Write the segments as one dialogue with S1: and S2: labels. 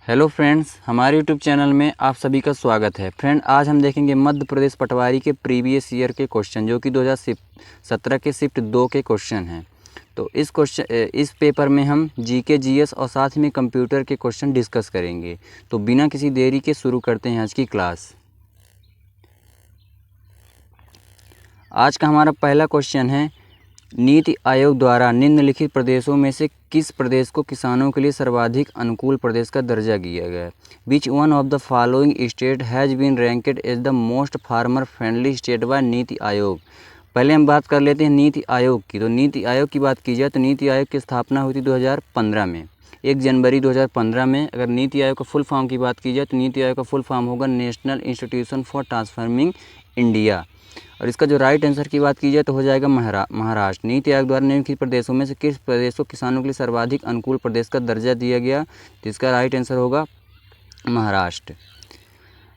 S1: Hello friends, हमारे YouTube channel में आप सभी का स्वागत है। फ्रेंड, आज हम देखेंगे मध्य प्रदेश पटवारी के प्रीवियस ईयर के क्वेश्चन, जो कि 2017 के शिफ्ट 2 के क्वेश्चन हैं। तो इस पेपर में हम जीके, जीएस और साथ में कंप्यूटर के क्वेश्चन डिस्कस करेंगे। तो बिना किसी देरी के शुरू करते हैं आज की क्लास। आज का हमारा पहला क्वेश्चन है, नीति आयोग द्वारा निम्नलिखित प्रदेशों में से किस प्रदेश को किसानों के लिए सर्वाधिक अनुकूल प्रदेश का दर्जा दिया गया है? Which one of the following state has been ranked as the most farmer friendly state by NITI Aayog. पहले हम बात कर लेते हैं नीति आयोग की। तो नीति आयोग की बात की जाए तो नीति आयोग की स्थापना हुई थी 2015 में, 1 जनवरी 2015 में। अगर नीति आयोग का फुल फॉर्म की बात की जाए तो नीति आयोग का फुल फॉर्म होगा national institution for transforming India. और इसका जो राइट आंसर की बात की जाए तो हो जाएगा महाराष्ट्र। नीति आयोग द्वारा निम्नलिखित प्रदेशों में से किस प्रदेश को किसानों के लिए सर्वाधिक अनुकूल प्रदेश का दर्जा दिया गया? तो इसका राइट आंसर होगा महाराष्ट्र।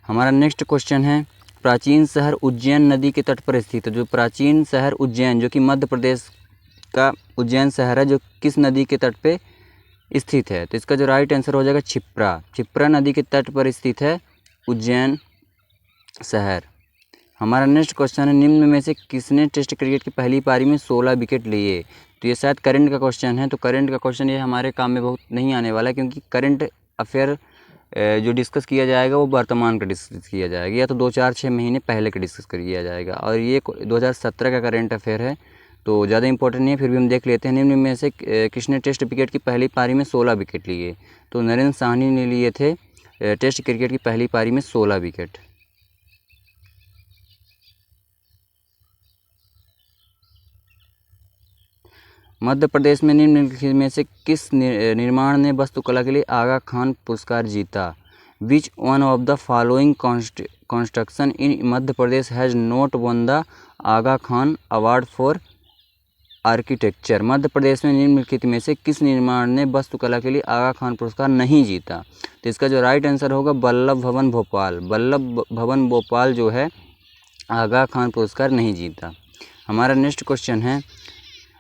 S1: हमारा नेक्स्ट क्वेश्चन है, प्राचीन शहर उज्जैन नदी के तट पर स्थित है। जो प्राचीन शहर उज्जैन, जो कि मध्य प्रदेश का उज्जैन शहर है, जो किस नदी के तट पे स्थित है? तो इसका जो राइट आंसर हो जाएगा छिप्रा नदी के तट पर स्थित है उज्जैन शहर। हमारा नेक्स्ट क्वेश्चन है, निम्न में से किसने टेस्ट क्रिकेट की पहली पारी में 16 विकेट लिए? तो ये शायद करंट का क्वेश्चन है। तो करंट का क्वेश्चन ये हमारे काम में बहुत नहीं आने वाला है, क्योंकि करंट अफेयर जो डिस्कस किया जाएगा वो वर्तमान का डिस्कस किया जाएगा, या तो 2-4-6 महीने पहले का डिस्कस किया जाएगा। और ये 2017 का करंट अफेयर है, तो ज़्यादा इंपॉर्टेंट नहीं है, फिर भी हम देख लेते हैं। निम्न में से किसने टेस्ट क्रिकेट की पहली पारी में 16 विकेट लिए? तो नरेंद्र साहनी ने लिए थे टेस्ट क्रिकेट की पहली पारी में 16 विकेट। मध्य प्रदेश में निम्नलिखित में से किस निर्माण ने वास्तुकला के लिए आगा खान पुरस्कार जीता? Which one of the following construction in Madhya Pradesh has not won the Aga Khan award for architecture? Madhya Pradesh में निम्नलिखित में से किस निर्माण ने वास्तुकला के लिए आगा खान पुरस्कार नहीं जीता? तो इसका जो राइट आंसर होगा वल्लभ भवन भोपाल। वल्लभ भवन भोपाल जो है आगा खान पुरस्कार नहीं जीता। हमारा नेक्स्ट क्वेश्चन है,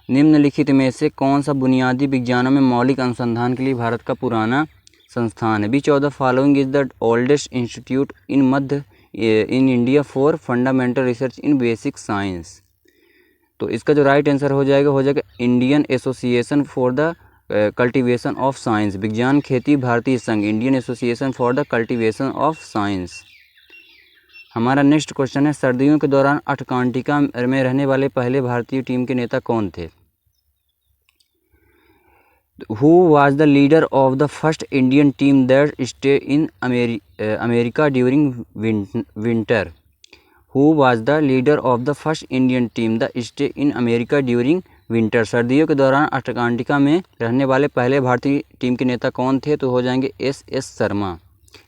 S1: निम्नलिखित में से कौन सा बुनियादी विज्ञानों में मौलिक अनुसंधान के लिए भारत का पुराना संस्थान है? Which of the following is the oldest institute in India for fundamental research in basic science? तो इसका जो राइट आंसर हो जाएगा Indian association for the cultivation of science. विज्ञान खेती भारतीय संघ, Indian association for the cultivation of science. हमारा नेक्स्ट क्वेश्चन है, सर्दियों के दौरान अंटार्कटिका में रहने वाले पहले भारतीय टीम के नेता कौन थे? Who was the leader of the first Indian team that stayed in America during winter? Who was the leader of the first Indian team that stayed in America during winter? सर्दियों के दौरान Antarctica में रहने वाले पहले भारतीय team के नेता कौन थे? तो हो जाएंगे एस शर्मा।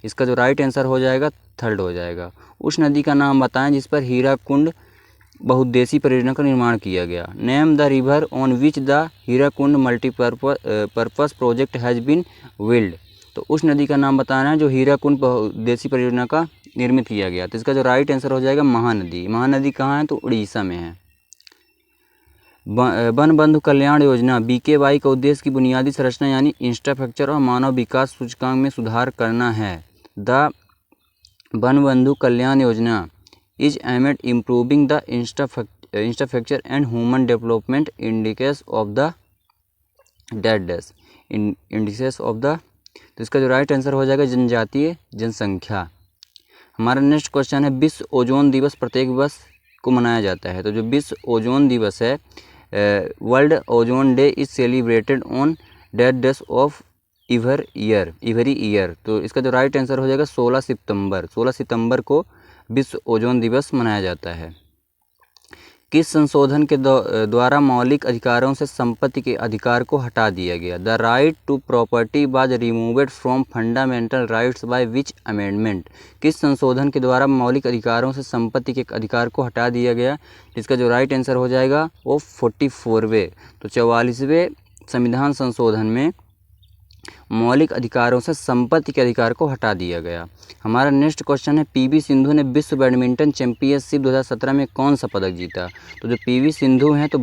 S1: इसका जो राइट आंसर हो जाएगा थर्ड हो जाएगा। उस नदी का नाम बताएं जिस पर हीराकुंड बहुउद्देशीय परियोजना का निर्माण किया गया। Name the river on which the Hirakud multipurpose project has been build. तो उस नदी का नाम बताना है जो हीराकुंड बहुउद्देशीय परियोजना का निर्मित किया गया। तो इसका जो राइट आंसर हो जाएगा महानदी। महानदी कहाँ है? तो उड़ीसा में है। वन बंधु कल्याण योजना BKY का उद्देश्य की बुनियादी संरचना यानी इंफ्रास्ट्रक्चर और मानव विकास सूचकांक में सुधार करना है। द वन बंधु Kalyan Yojana is aimed at improving the infrastructure and human development indices of the indices of the। तो इसका जो राइट आंसर हो जाएगा जनजातीय जनसंख्या। हमारा नेक्स्ट क्वेश्चन है, विश्व ओजोन दिवस प्रत्येक वर्ष को मनाया जाता है। तो जो विश्व ओजोन दिवस है, world ozone day is celebrated on days of every year. तो इसका जो राइट आंसर हो जाएगा 16 सितंबर को विश्व ओजोन दिवस मनाया जाता है। किस संशोधन के द्वारा मौलिक अधिकारों से संपत्ति के अधिकार को हटा दिया गया? The right to property was removed from fundamental rights by which amendment? किस संशोधन के द्वारा मौलिक अधिकारों से संपत्ति के अधिकार को हटा दिया गया? इसका जो राइट आंसर हो जाएगा वो 44वें, तो 44वें संविधान संशोधन में मौलिक अधिकारों से संपत्ति के अधिकार को हटा दिया गया। हमारा नेक्स्ट क्वेश्चन है, PV सिंधु ने विश्व बैडमिंटन चैंपियनशिप 2017 में कौन सा पदक जीता? तो जो PV सिंधु हैं तो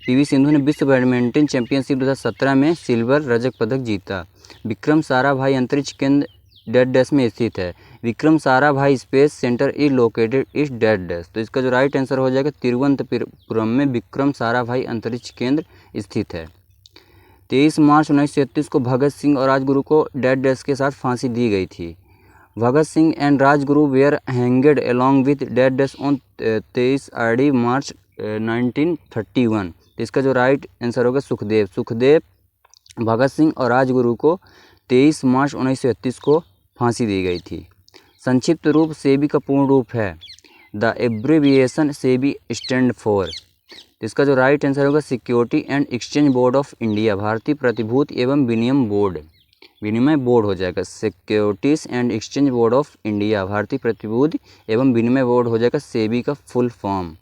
S1: पीवी सिंधु ने विश्व बैडमिंटन चैंपियनशिप 2017 में सिल्वर रजत पदक जीता। विक्रम साराभाई अंतरिक्ष केंद्र डेड डैश में स्थित है। Vikram Sarabhai space centre is located इस डेड डैश। तो इसका जो राइट आंसर हो जाएगा तिरुवनंतपुरम में विक्रम साराभाई अंतरिक्ष केंद्र स्थित है। 23 मार्च 1933 को भगत सिंह और राजगुरु को डेड डैश के साथ फांसी दी गई थी। Bhagat Singh and Rajguru were hanged along with dead dash on 23 early March 1931। तो इसका जो राइट आंसर होगा सुखदेव भगत सिंह और राजगुरु को 23 मार्च 1931 को फांसी दी गई थी। संक्षिप्त रूप सेबी का पूर्ण रूप है। The abbreviation SEBI stand for. इसका जो राइट आंसर होगा security and exchange board of India, भारतीय प्रतिभूति एवं विनिमय बोर्ड हो जाएगा। Securities and exchange board of India, भारतीय प्रतिभूति एवं विनिमय बोर्ड हो जाएगा सेबी का फुल फॉर्म,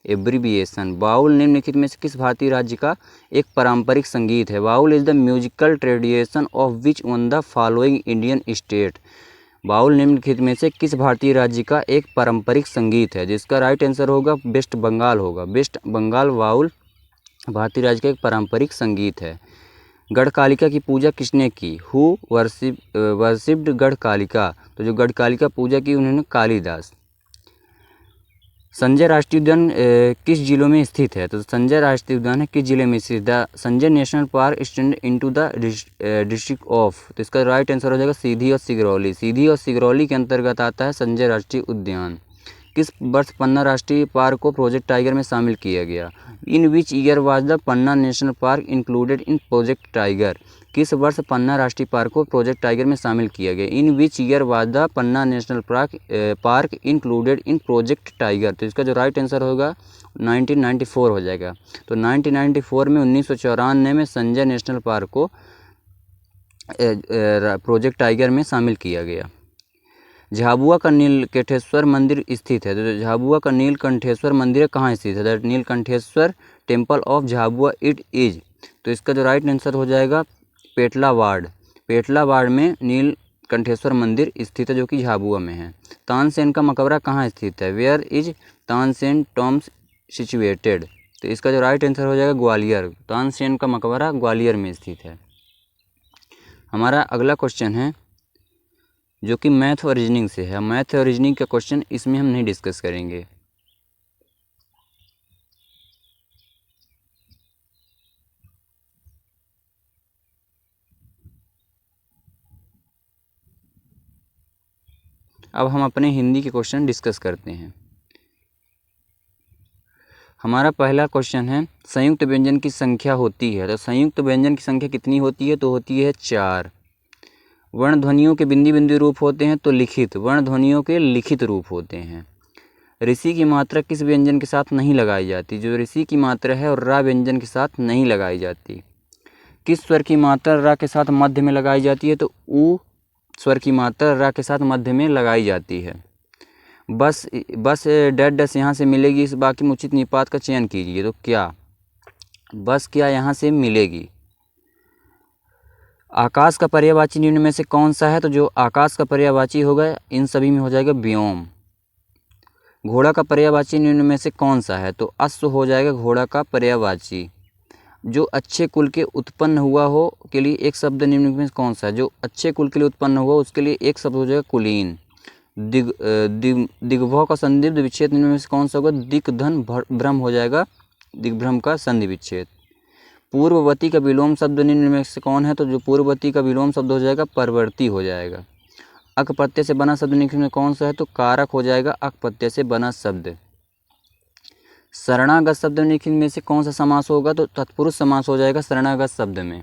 S1: एब्रिविएशन। बाउल निम्नलिखित में से किस भारतीय राज्य का एक पारंपरिक संगीत है? Baul is the musical tradition of which one the following Indian state. Baul निम्नलिखित में से किस भारतीय राज्य का एक पारंपरिक संगीत है? जिसका राइट आंसर होगा वेस्ट बंगाल होगा। वेस्ट बंगाल बाउल भारतीय राज्य का एक पारंपरिक संगीत है। गढ़कालिका की पूजा किसने की? Who worshipped Gadhkalika. तो जो गढ़कालिका पूजा की उन्होंने कालिदास। संजय राष्ट्रीय उद्यान किस जिलों में स्थित है? तो संजय राष्ट्रीय उद्यान है किस जिले में स्थित? The Sanjay national park extend into the district of. तो इसका राइट आंसर हो जाएगा सीधी और सिगरौली। सीधी और सिगरौली के अंतर्गत आता है संजय राष्ट्रीय उद्यान। किस वर्ष पन्ना राष्ट्रीय पार्क को प्रोजेक्ट टाइगर में शामिल किया गया? In which year was the Panna national park included in project tiger. किस वर्ष पन्ना राष्ट्रीय पार्क को प्रोजेक्ट टाइगर में शामिल किया गया? In which year was the Panna national park included in project tiger. तो इसका जो राइट आंसर होगा 1994 हो जाएगा। तो 1994 में 1994 में संजय नेशनल पार्क को प्रोजेक्ट टाइगर में शामिल किया गया। झाबुआ का नीलकंठेश्वर मंदिर स्थित है। तो झाबुआ का नीलकंठेश्वर मंदिर कहाँ स्थित है? That Neelkantheshwar temple of Jhabua it is. तो इसका जो राइट आंसर हो जाएगा पेटलावाड़ में नीलकंठेश्वर मंदिर स्थित है जो कि झाबुआ में है। तानसेन का मकबरा कहाँ स्थित है? Where is Tansen tomb situated. तो इसका जो राइट आंसर हो जाएगा ग्वालियर। तानसेन का मकबरा ग्वालियर में स्थित है। हमारा अगला क्वेश्चन है जो कि मैथ और रीजनिंग से है। मैथ और रीजनिंग का क्वेश्चन इसमें हम नहीं डिस्कस करेंगे। अब हम अपने हिंदी के क्वेश्चन डिस्कस करते हैं। हमारा पहला क्वेश्चन है संयुक्त व्यंजन की संख्या होती है। तो संयुक्त व्यंजन की संख्या कितनी होती है? तो होती है 4। वर्ण ध्वनियों के बिंदी बिंदी रूप होते हैं तो लिखित वर्ण ध्वनियों के लिखित रूप होते हैं। ऋषि की मात्रा किस व्यंजन के साथ नहीं लगाई जाती? जो ऋषि की मात्रा है और रा व्यंजन के साथ नहीं लगाई जाती। किस स्वर की मात्रा रा के साथ मध्य में लगाई जाती है? तो ऊ स्वर की मात्रा रा के साथ मध्य में लगाई जाती है। बस डेड डैश यहाँ से मिलेगी, इस बाकी में उचित निपात का चयन कीजिए। तो क्या बस क्या यहाँ से मिलेगी? आकाश का पर्यायवाची निम्न में से कौन सा है? तो जो आकाश का पर्यायवाची होगा इन सभी में हो जाएगा व्योम। घोड़ा का पर्यायवाची निम्न में से कौन सा है? तो अश्व हो जाएगा घोड़ा का पर्यायवाची। जो अच्छे कुल के उत्पन्न हुआ हो के लिए एक शब्द निम्न में कौन सा है? जो अच्छे कुल के लिए उत्पन्न हुआ उसके लिए एक शब्द हो जाएगा कुलीन। दिग्भव का संदिग्ध विच्छेद निम्न में से कौन सा होगा? दिग्धन भ्रम हो जाएगा दिग्भ्रम का संधि विच्छेद। पूर्ववर्ती का विलोम शब्द निम्न में से कौन है? तो जो पूर्ववर्ती का विलोम शब्द हो जाएगा परवर्ती हो जाएगा। अक प्रत्यय से बना शब्द निम्न में कौन सा है? तो कारक हो जाएगा अक प्रत्यय से बना शब्द। शरणागत शब्द निम्न में से कौन सा समास होगा? तो तत्पुरुष समास हो जाएगा शरणागत शब्द में।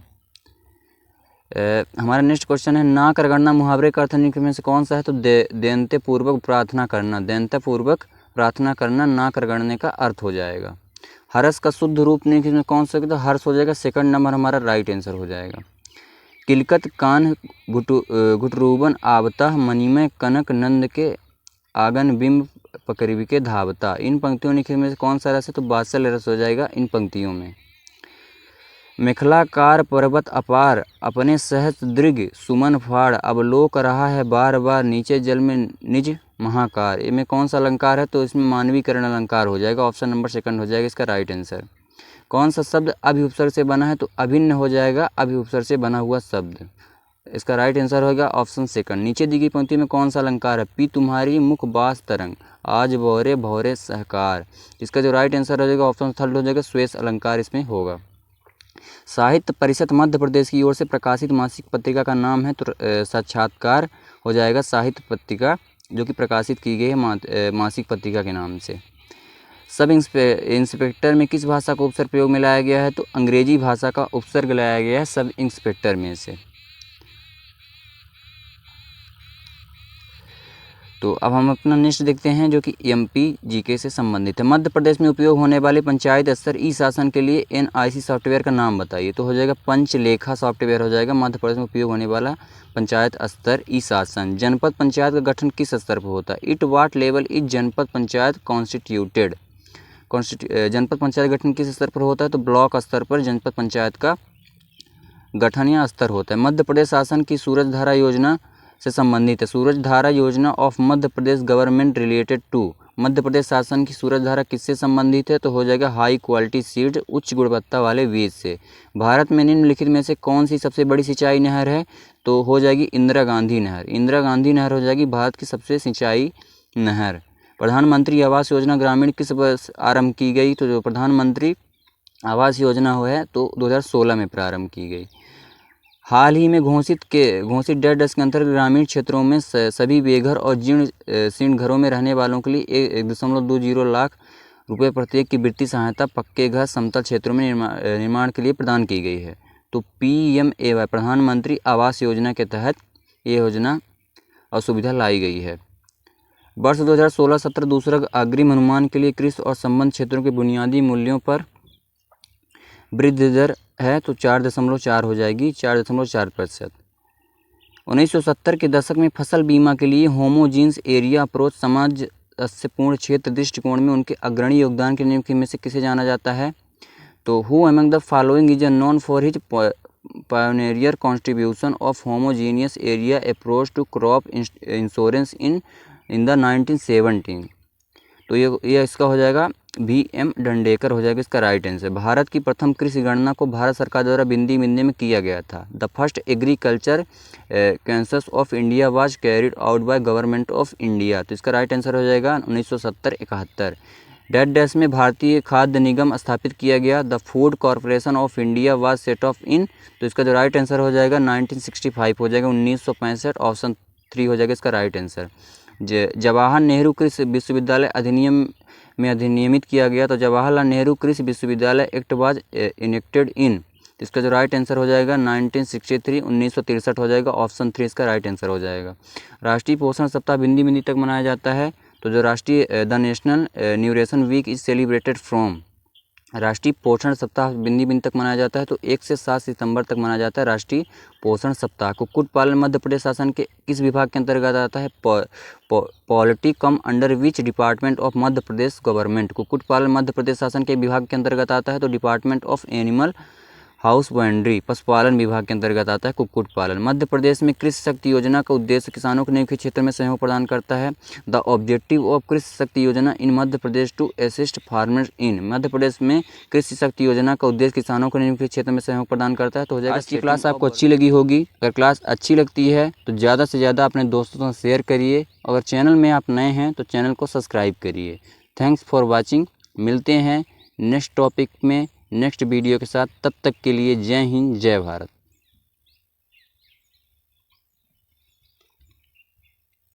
S1: हमारा नेक्स्ट क्वेश्चन है ना कर गणना मुहावरे का अर्थ निम्न में से कौन सा है? तो देनते पूर्वक प्रार्थना करना। देनता पूर्वक प्रार्थना करना ना कर गणने का अर्थ हो जाएगा। हर्ष का शुद्ध रूप निम्न में कौन सा? तो हर्ष हो जाएगा। सेकंड नंबर हमारा राइट आंसर हो जाएगा। किलकत कान घुटरूबन आवता मणिमय कनक नंद के आंगन बिंब पकड़वी के धावता। इन पंक्तियों में से कौन सा रस है? तो वात्सल्य रस हो जाएगा इन पंक्तियों में। मेखलाकार पर्वत अपार अपने सहज दृग सुमन फाड़ अवलोक रहा है बार बार नीचे जल में निज महाकार। इनमें कौन सा अलंकार है? तो इसमें मानवीकरण अलंकार हो जाएगा। ऑप्शन नंबर सेकंड हो जाएगा इसका राइट आंसर। कौन सा शब्द अभि उपसर्ग से बना है? तो अभिन्न हो जाएगा अभि उपसर्ग से बना हुआ शब्द। इसका राइट आंसर होगा ऑप्शन सेकंड। नीचे दी गई पंक्ति में कौन सा अलंकार है? पी तुम्हारी मुख बास तरंग, आज भौरे भौरे सहकार। इसका जो राइट आंसर हो जाएगा ऑप्शन थर्ड हो जाएगा श्वेस अलंकार इसमें होगा। साहित्य परिषद मध्य प्रदेश की ओर से प्रकाशित मासिक पत्रिका का नाम है तो साक्षात्कार हो जाएगा साहित्य पत्रिका जो कि प्रकाशित की गई है मासिक पत्रिका के नाम से। सब इंस्पेक्टर में किस भाषा का उपसर्ग प्रयोग में लाया गया है? तो अंग्रेजी भाषा का उपसर्ग लाया गया है सब इंस्पेक्टर में से। तो अब हम अपना नेक्स्ट देखते हैं जो कि एमपी जीके से संबंधित है। मध्य प्रदेश में उपयोग होने वाले पंचायत स्तर ई शासन के लिए एनआईसी सॉफ्टवेयर का नाम बताइए। तो हो जाएगा पंचलेखा सॉफ्टवेयर हो जाएगा मध्य प्रदेश में उपयोग होने वाला पंचायत स्तर ई शासन। जनपद पंचायत का गठन किस स्तर पर होता है? इट वाट लेवल इज जनपद पंचायत कॉन्स्टिट्यूटेड। जनपद पंचायत गठन किस स्तर पर होता है? तो ब्लॉक स्तर पर जनपद पंचायत का गठन या स्तर होता है। मध्य प्रदेश शासन की सूरज धारा योजना से संबंधित है। Suraj Dhara Yojana of Madhya Pradesh government related to. Madhya Pradesh शासन की सूरज धारा किससे संबंधित है? तो हो जाएगा हाई क्वालिटी सीड, उच्च गुणवत्ता वाले बीज से। भारत में निम्नलिखित में से कौन सी सबसे बड़ी सिंचाई नहर है? तो हो जाएगी इंदिरा गांधी नहर। इंदिरा गांधी नहर हो जाएगी भारत की सबसे सिंचाई नहर। प्रधानमंत्री आवास योजना ग्रामीण किस वर्ष आरंभ की गई? तो जो प्रधानमंत्री आवास योजना है तो 2016 में प्रारंभ की गई। हाल ही में घोषित डेड डेस्क के अंतर्गत ग्रामीण क्षेत्रों में सभी बेघर और जीर्ण घरों में रहने वालों के लिए 1.20 लाख रुपए प्रत्येक की वित्तीय सहायता पक्के घर समतल क्षेत्रों में निर्माण के लिए प्रदान की गई है। तो PMAY प्रधानमंत्री आवास योजना के तहत ये योजना और सुविधा लाई गई है। वर्ष 2016-17 दूसरा अग्रिम अनुमान के लिए कृषि और संबद्ध क्षेत्रों के बुनियादी मूल्यों पर वृद्धि दर है तो 4.4 हो जाएगी, 4.4%। 1970 के दशक में फसल बीमा के लिए होमोजीन्स एरिया अप्रोच सामंजस्यपूर्ण क्षेत्र दृष्टिकोण में उनके अग्रणी योगदान के निम्न में से किसे जाना जाता है? तो who among the following is known for his pioneer contribution of homogeneous area approach to crop insurance in the 1917। तो ये इसका हो जाएगा VM डंडेकर हो जाएगा इसका राइट आंसर। भारत की प्रथम कृषि गणना को भारत सरकार द्वारा बिंदी में किया गया था। The first agriculture census of India was carried out by government of India. तो इसका राइट आंसर हो जाएगा 1970-71। डेड डैश में भारतीय खाद्य निगम स्थापित किया गया। The food corporation of India was set off in. तो इसका जो राइट आंसर हो जाएगा 1965 हो जाएगा, 1965। ऑप्शन 3 हो जाएगा इसका राइट आंसर। जवाहर नेहरू कृषि विश्वविद्यालय अधिनियम में अधिनियमित किया गया। तो जवाहरलाल नेहरू कृषि विश्वविद्यालय एक्ट वाज इनेक्टेड इन। इसका जो राइट आंसर हो जाएगा 1963, 1963 हो जाएगा। ऑप्शन 3 इसका राइट आंसर हो जाएगा। राष्ट्रीय पोषण सप्ताह बिंदी तक मनाया जाता है। तो जो the national nutrition week is celebrated from. राष्ट्रीय पोषण सप्ताह बिंदी तक मनाया जाता है तो 1 से 7 सितंबर तक मनाया जाता है राष्ट्रीय पोषण सप्ताह। कुक्कुट पालन मध्य प्रदेश शासन के किस विभाग के अंतर्गत आता है? Polity come under which department of Madhya Pradesh government. कुक्कुट पालन मध्य प्रदेश शासन के विभाग के अंतर्गत आता है तो department of animal house boundary पशुपालन विभाग के अंतर्गत आता है कुक्कुट पालन। मध्य प्रदेश में कृषि शक्ति योजना का उद्देश्य किसानों को निम्नलिखित क्षेत्र में सहयोग प्रदान करता है। द ऑब्जेक्टिव ऑफ कृषि शक्ति योजना इन मध्य प्रदेश to assist farmers in. Madhya Pradesh में कृषि शक्ति योजना का उद्देश्य किसानों को निम्नलिखित क्षेत्र में सहयोग प्रदान करता है। तो हो जाएगा। आज की क्लास आपको अच्छी लगी होगी। अगर क्लास अच्छी लगती है तो ज़्यादा से ज़्यादा अपने दोस्तों से शेयर करिए। अगर चैनल में आप नए हैं तो चैनल को सब्सक्राइब करिए। Thanks for watching. मिलते हैं नेक्स्ट टॉपिक में नेक्स्ट वीडियो के साथ। तब तक के लिए जय हिंद, जय भारत।